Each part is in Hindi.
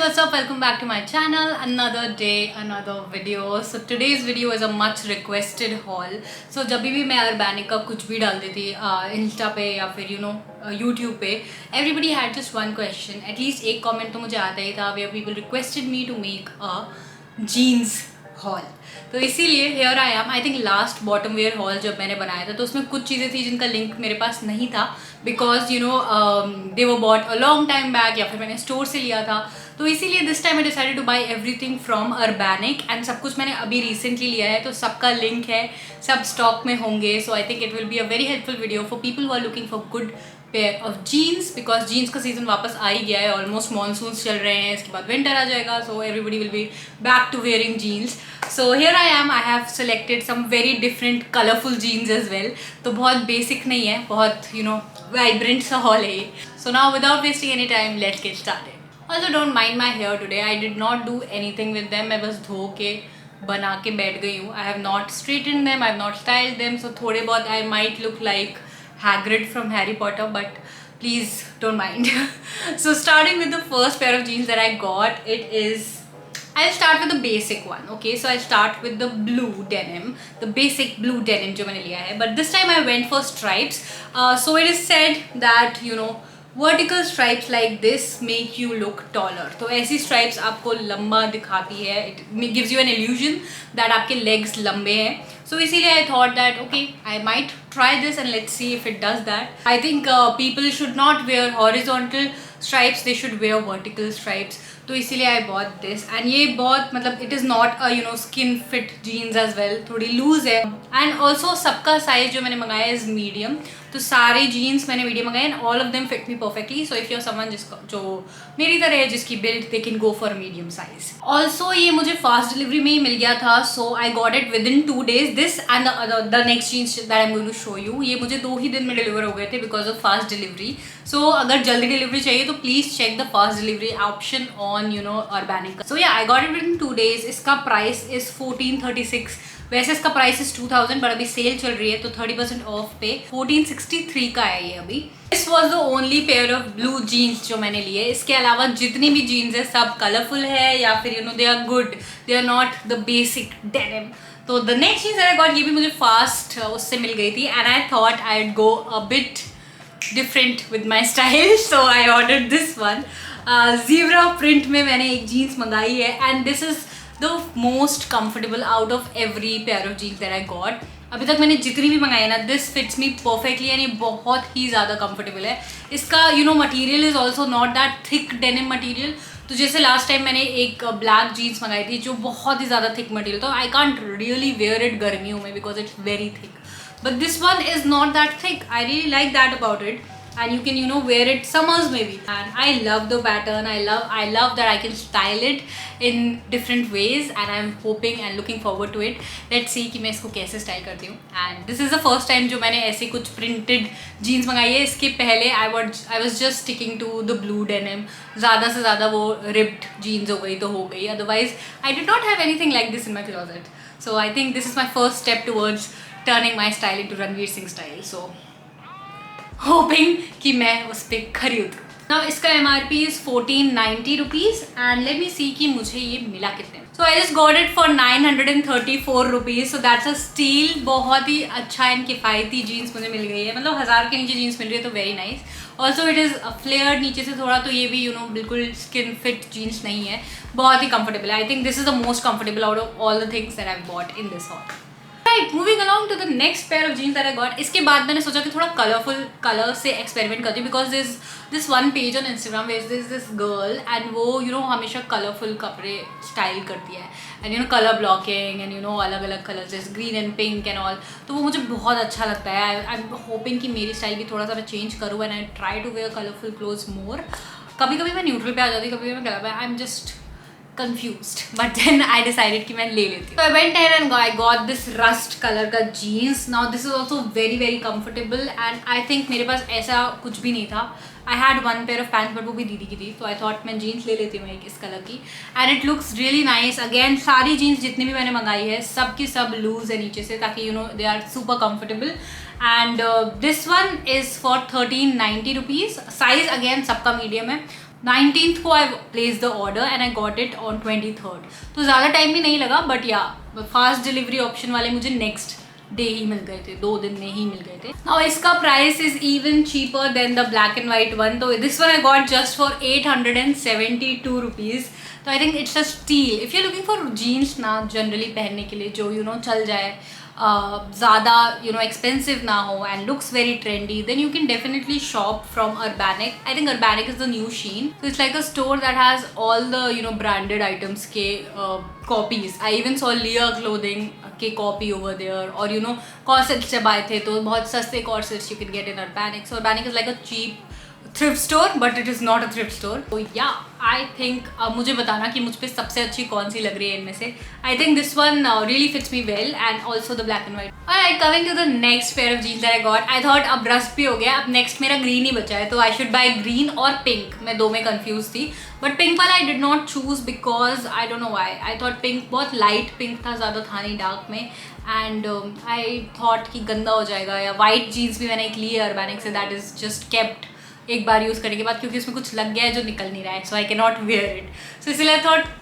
what's up? Welcome back to my channel. Another day, another video. So today's video is a much requested haul. So जब भी मैं अर्बैनिक का कुछ भी डाल देती इंस्टा पे या फिर यूट्यूब पे, everybody had just one question. At least एक comment तो मुझे आता ही था where people requested me to make a jeans haul. तो इसीलिए here I am. I think last bottom wear hall जब मैंने बनाया था तो उसमें कुछ चीज़ें थी जिनका लिंक मेरे पास नहीं था because they were bought a long time back या फिर मैंने स्टोर से लिया था. तो इसीलिए this time I decided two by everything from Urbanic and सब कुछ मैंने अभी रिसेंटली लिया है तो सबका लिंक है, सब स्टॉक में होंगे. So I think it will be a very helpful video for people who are looking for good pair of jeans because jeans का सीजन वापस आ ही गया है. ऑलमोस्ट मानसून्स चल रहे हैं, इसके बाद विंटर आ जाएगा. So everybody will be back to wearing jeans. So here I am. I have selected some very different colourful jeans as well. तो बहुत बेसिक नहीं है, बहुत वाइब्रेंट सा हॉल है ये. So now without wasting any time let's get started. Also don't mind my hair today. I did not do anything with them. मैं बस धो के बना के बैठ गई हूँ. I have not straighten them, I have not styled them. So थोड़े बहुत I might look like Hagrid from Harry Potter, but please don't mind. So starting with the first pair of jeans that I got, I'll start with the basic one. Okay, so I'll start with the blue denim, the basic blue denim जो मैंने लिया है. But this time I went for stripes. So it is said that vertical stripes like this make you look taller. तो ऐसी stripes आपको लंबा दिखाती है. It gives you an illusion that आपके legs लंबे हैं. So इसीलिए I thought that okay, I might try this and let's see if it does that. I think people should not wear horizontal stripes, they should wear vertical stripes. तो इसीलिए I bought this and ये बहुत मतलब it is not a skin fit jeans as well, थोड़ी loose है. And also सबका size जो मैंने मंगाया is medium. तो सारे जीन्स मैंने मीडियम मंगाए and all of them fit me perfectly. So if you're someone जो मेरी तरह है जिसकी build, they can go for medium size. Also ये मुझे fast delivery में ही मिल गया था. So I got it within 2 days. This and the next jeans that I'm going to show you, ये मुझे 2 ही दिन में डिलीवर हो गए थे because of fast delivery. So अगर जल्दी डिलीवरी चाहिए तो please check the fast delivery option on Urbanic. So yeah, I got it within 2 days. इसका price is 1436. वैसे इसका प्राइस इज 2000 पर अभी सेल चल रही है तो 30% ऑफ पे 1463 का है ये अभी. This was the only pair of blue jeans जो मैंने लिए. इसके अलावा जितनी भी जीन्स है सब कलरफुल है या फिर they are good, they are not the basic denim. तो the next jeans I got ये भी मुझे फास्ट उससे मिल गई थी and I thought I would go a bit different with my style. So I ordered this one. Zebra print में मैंने एक जीन्स मंगाई है and this is the most comfortable out of every pair of jeans that I got. अभी तक मैंने जितनी भी मंगाई ना, this fits me perfectly and ये बहुत ही ज़्यादा comfortable है. इसका material is also not that thick denim material. तो जैसे लास्ट टाइम मैंने एक ब्लैक जीन्स मंगाई थी जो बहुत ही ज़्यादा थिक मटेरियल, तो I can't really wear it गर्मियों में because it's very thick. But this one is not that thick. I really like that about it. And you can wear it summers maybe. And I love the pattern. I love that I can style it in different ways and I'm hoping and looking forward to it. Let's see कि मैं इसको कैसे स्टाइल करती हूँ. And this is the first time जो मैंने ऐसे कुछ printed jeans मंगाई है. इसके पहले I was just sticking to the blue denim. ज़्यादा से ज़्यादा वो ripped jeans हो गई तो हो गई. Otherwise I did not have anything like this in my closet. So I think this is my first step towards turning my style into Ranveer Singh style. So hoping कि मैं उस पर खरीद. ना इसका MRP is 1490 rupees and let me see कि मुझे ये मिला कितने. So I just got it for 934 rupees. So that's a steal. बहुत ही अच्छा एंड किफ़ायती जीन्स मुझे मिल गई है. मतलब 1000 के नीचे जीन्स मिल रही है तो very nice. Also it is flared नीचे से थोड़ा, तो ये भी बिल्कुल स्किन फिट जीन्स नहीं है. बहुत ही कंफर्टेबल है. I think this is the most comfortable out of all the things that I bought in this haul. Moving along to the next pair of jeans that I got. इसके बाद मैंने सोचा कि थोड़ा कलरफुल कलर से एक्सपेरिमेंट करती हूँ because this one page on Instagram where this girl and वो हमेशा कलरफुल कपड़े स्टाइल करती है एंड कलर ब्लॉकिंग एंड अलग अलग कलर्स जैसे green and pink and all. तो वो मुझे बहुत अच्छा लगता है. आई एम होपिंग कि मेरी स्टाइल भी थोड़ा सा मैं चेंज करूँ and I try to wear colourful clothes more. कभी कभी मैं न्यूट्रल पे आ जाती, कभी मैं कलर पे. I am just confused, but then I decided कि मैं ले लेती हूँ. So I went ahead and I got this rust color का jeans. Now this is also very very comfortable and I think मेरे पास ऐसा कुछ भी नहीं था. I had one pair of pants but वो भी दीदी की थी, तो I thought मैं jeans ले लेती हूँ एक इस कलर की and it looks really nice. Again सारी jeans जितनी भी मैंने मंगाई है सब की सब लूज है नीचे से ताकि they are super comfortable. And this one is for 1390 rupees. Size again सबका मीडियम है. 19th को I place the order and I got it on 23rd. तो ज़्यादा टाइम भी नहीं लगा, बट या फास्ट डिलीवरी ऑप्शन वाले मुझे नेक्स्ट डे ही मिल गए थे, 2 दिन में ही मिल गए थे. नाउ इसका price is even cheaper than the black and white one. तो this one I got just for 872 rupees. तो I think it's a steal if you looking for jeans ना जनरली पहनने के लिए जो चल जाए, ज़्यादा एक्सपेंसिव ना हो and looks very trendy, then you can definitely shop from Urbanic. I think Urbanic is the new Shein. So it's like a store that has all the branded items के copies. I even saw Lear clothing के copy over there. और corsets जब आए थे तो बहुत सस्ते corsets you can get in Urbanic. So Urbanic is like a cheap thrift store, but it is not a thrift store. तो या आई थिंक अब मुझे बताना कि मुझ पर सबसे अच्छी कौन सी लग रही है इनमें से. I think this one really fits me well and also the black and white. Alright, coming to the next pair of jeans that I got. I thought अब रस्ट भी हो गया, अब नेक्स्ट मेरा ग्रीन ही बचा है, तो आई शुड बाय ग्रीन और पिंक. मैं 2 में कन्फ्यूज थी, बट पिंक वाला आई did not choose because I don't know why. I thought pink बहुत लाइट पिंक था, ज़्यादा था नहीं डार्क में, एंड आई थॉट कि गंदा हो जाएगा. या वाइट जीन्स भी मैंने एक ली है Urbanic से, दैट इज़ जस्ट केप्ट एक बार यूज़ करने के बाद, क्योंकि उसमें कुछ लग गया है जो निकल नहीं रहा है, so I can not wear it. So इसीलिए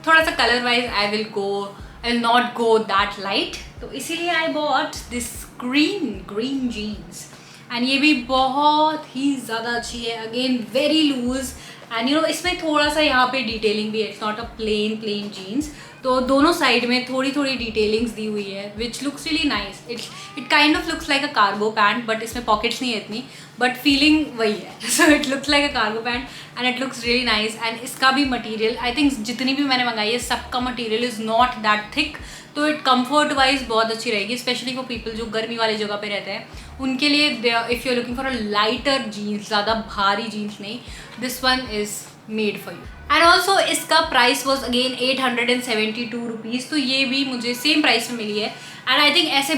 थोड़ा सा colour wise I will not go that light. तो इसीलिए I bought this green jeans, and ये भी बहुत ही ज़्यादा अच्छी है. अगेन वेरी लूज, एंड इसमें थोड़ा सा यहाँ पे डिटेलिंग भी है. It's not a plain jeans, तो दोनों साइड में थोड़ी डिटेलिंग्स दी हुई है, which looks really nice. It kind of looks like a cargo pant, but इसमें पॉकेट्स नहीं है इतनी, बट फीलिंग वही है. So it looks like a cargo pant and it looks really nice. And इसका भी मटीरियल, आई थिंक जितनी भी मैंने मंगाई है सबका material is not that thick, तो इट कम्फर्ट वाइज बहुत अच्छी रहेगी, स्पेशली फॉर पीपल जो गर्मी वाली जगह पे रहते हैं उनके लिए. If you are looking for a lighter jeans, ज़्यादा भारी जीन्स नहीं, this one is made for you. And also इसका प्राइस वॉज अगेन 872 रुपीज़. तो ये भी मुझे सेम प्राइस में मिली है. एंड आई थिंक ऐसे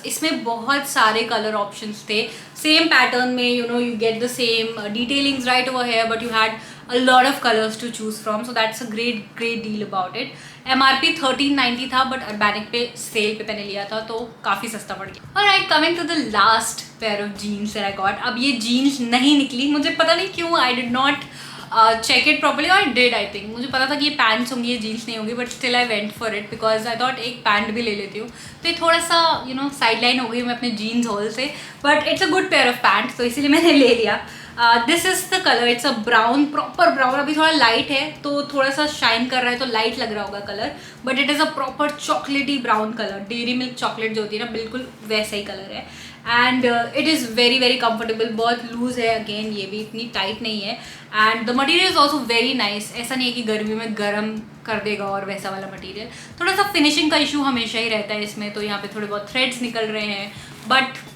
इसमें बहुत सारे कलर ऑप्शंस थे सेम पैटर्न में. You get the same detailings right over here, but you had a lot of colors to choose from, so that's a great deal about it. MRP 1390 था, बट Urbanic पे सेल पे मैंने लिया था तो काफ़ी सस्ता पड़ गया. Alright, coming to the last pair of jeans that I got. अब ये jeans नहीं निकली, मुझे पता नहीं क्यों. I did not check it properly, or I did. I think मुझे पता था कि ये पैंट्स होंगी, ये जीन्स नहीं होंगी, but still I went for it because I thought एक पैंट भी ले लेती हूँ. तो ये थोड़ा सा साइड लाइन हो गई मैं अपने जीन्स हॉल से, but it's a good pair of pants, तो इसीलिए मैंने ले लिया. This is the colour, it's a brown, proper brown. अभी थोड़ा लाइट है तो थोड़ा सा शाइन कर रहा है तो लाइट लग रहा होगा colour, but it is a proper chocolatey brown colour. Dairy milk chocolate जो होती है ना, बिल्कुल वैसा ही कलर है. And it is very comfortable. बहुत लूज़ है, अगेन ये भी इतनी टाइट नहीं है. And the material is also very nice. ऐसा नहीं है कि गर्मी में गर्म कर देगा और वैसा वाला मटीरियल. थोड़ा सा फिनिशिंग का इशू हमेशा ही रहता है इसमें, तो यहाँ पे थोड़े बहुत थ्रेड्स निकल रहे हैं, but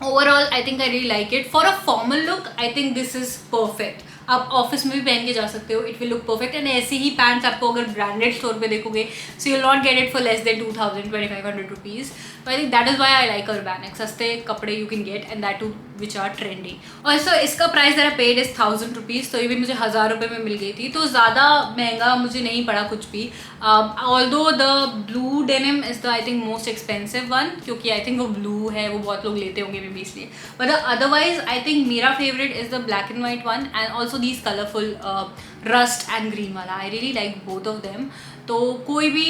overall I think I really like it. For a formal look I think this is perfect. आप ऑफिस में भी पहन के जा सकते हो, it will look perfect. And ऐसे ही पैंट्स आपको अगर ब्रांडेड स्टोर पे देखोगे, so you will not get it for less than 2500 rupees. तो I think that is why I like Urbanic. सस्ते कपड़े you can get and that too which are trendy. Also इसका price that I paid is 1000 rupees, तो ये भी मुझे 1000 रुपये में मिल गई थी, तो ज़्यादा महंगा मुझे नहीं पड़ा कुछ भी. Although the blue denim is the I think most expensive one, क्योंकि आई थिंक वो ब्लू है, वो बहुत लोग लेते होंगे मे बी इसलिए. बट अदरवाइज आई थिंक मेरा favourite is the black and white one, and also these colorful rust and green वाला. I really like both of them. तो कोई भी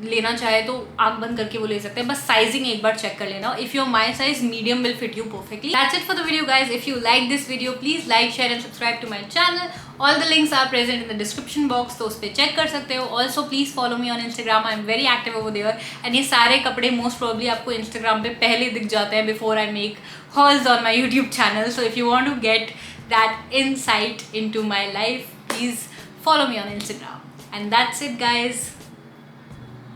लेना चाहे तो आँख बंद करके वो ले सकते हैं, बस साइजिंग एक बार चेक कर लेना. If your my size medium will fit you perfectly. That's it for the video guys. If you like this video, please like, share and subscribe to my channel. All the links are present in the description box, तो उस पर चेक कर सकते हो. Also please follow me on Instagram. I'm very active over there. And ये सारे कपड़े most probably आपको Instagram पे पहले दिख जाते हैं before I make hauls on my YouTube channel. So if you want to get that insight into my life, please follow me on Instagram. And that's it guys.